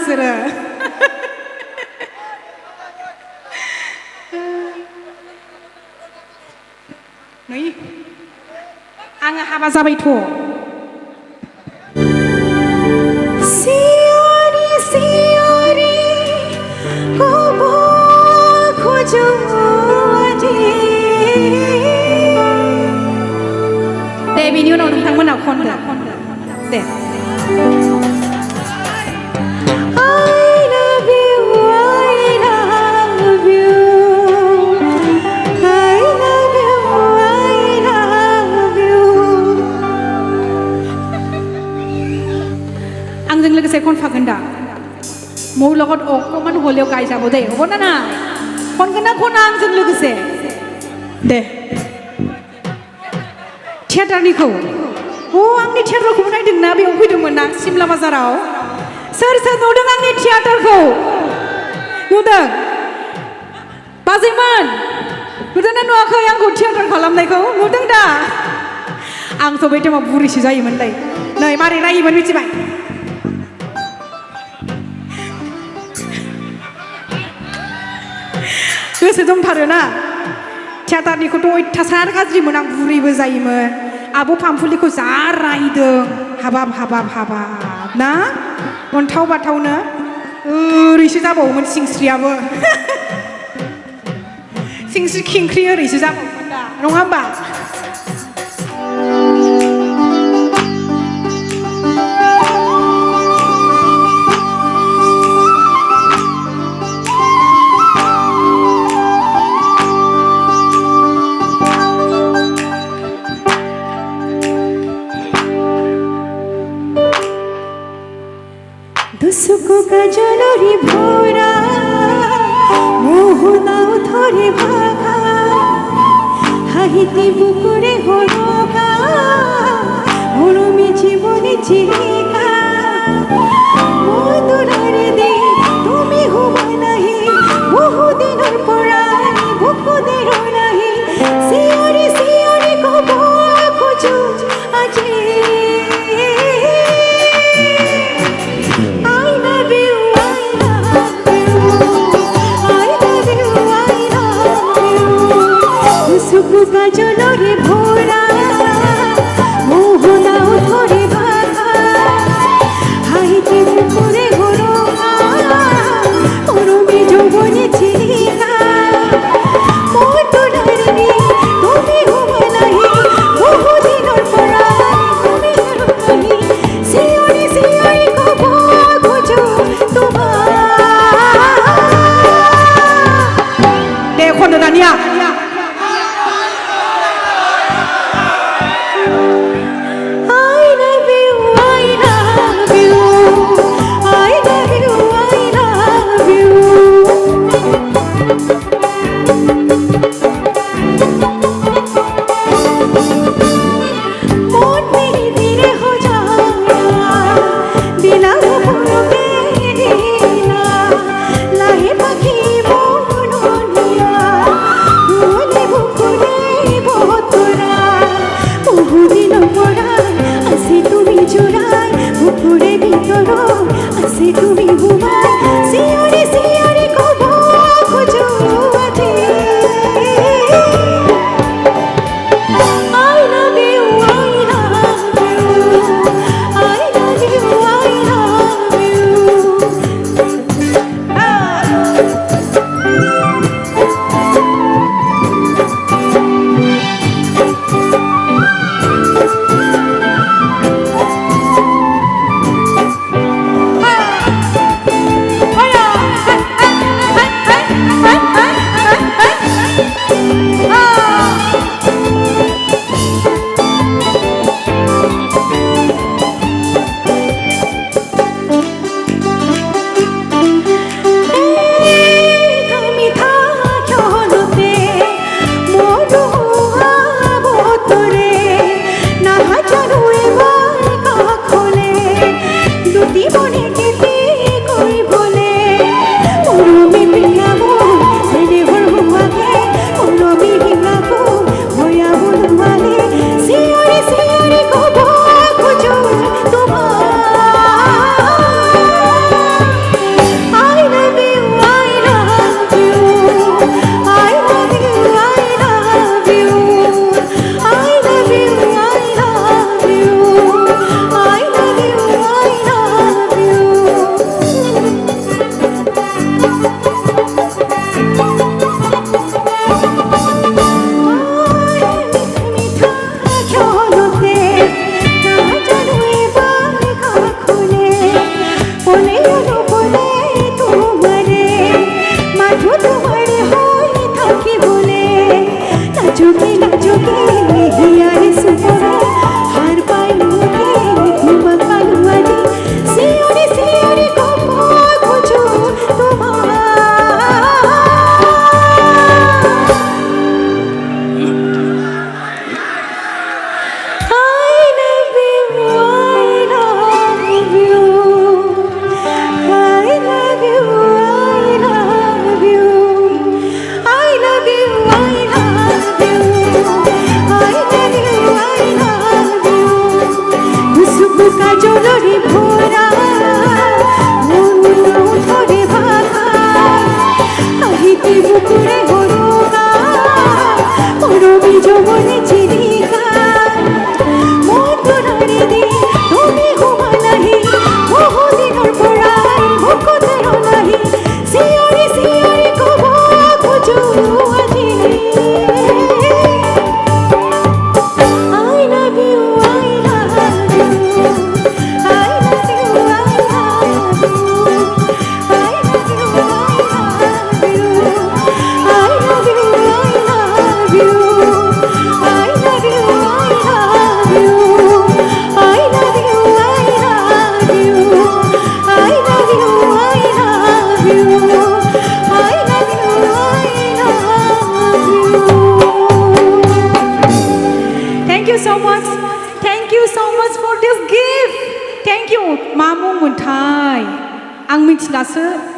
नोंसोरो नै आङो हाबा जाबायथ' सियरि सियरि कब खोजो आदि दे बिनि उनाव नोंथांमोना खनदो दे आंजों लोगोसे खनफागोन दा मौ লগত অকমান হলেও গাই যাব দে হ'ব না না खनगोन ना खना आंजों लोगोसे दे थियाटारनिखौ आंनि थियाटारखौबो नायदोंना बेयाव फैदोंमोन ना सिमला बाजाराव सोर सोर नुदों आंनि थियाटारखौ नुदों बाजैमोन नुदों ना नुवाखै आंखौ थियाटार खालामनायखौ नुदों दा आंथ' बै टाइमाव बुरैसो जायोमोनलै नै मारै नायोमोन मिथिबाय गोसो दंथारोना थियाटारनिखौथ' अयथासार गाज्रिमोन आं बुरैबो जायोमोन आब' फामफुलिखौ जा रायदों हाबाब हाबाब हाबाब ना अन्थाव बाथावनो ओरैसो जाबावोमोन सिंस्रियाबो सिंस्रि खिंख्रि ओरैसो जाबावोमोन दा नङा होमबा দুসুকু কাজলরি ভরা মোহনাও ধরে ভাগা হাহিতে বুকুরে হরকা মরমে জীবনে চিরিকা মধুরারে দে তুমি হবা নাহি বহুদিনের পরাই বুকুদের নাহি সিয়রি সিয়রি কব খুঁজো আজি কাজলরে ভরা মোহনাও ধরে ভাগা হাইতে পুকুরে হরকা মরমে যৌবনে চিরিকা মধুরারে দে তুমি হবা নাহি বহুদিনের পরাই তুমি নাহি সিয়রি সিয়রি কব খুঁজো তোমার দেখো না দানিয়া বলে তোমারে মাথো তোমারে হই থাকি বলে নাচুকে হিয়ারে সুপরে হার পাইলো কে ঘুমা কালু আজি সিওরে কম খুঁজো তোমার কাজলরে ভরা ধরে ভাঙা আহিতে বুকুরে হরুগা পরবি যৌবনে চিরিকা মধুরারে দি তুমি হুমা নাহি বহুদিনর পৰাই ভকতে নাহি সিয়ৰি কব খোজো আজি I love you, I love you. Thank you so much. Thank you so much for this gift. Thank you. Mamu Munthai. Ang miथिlaso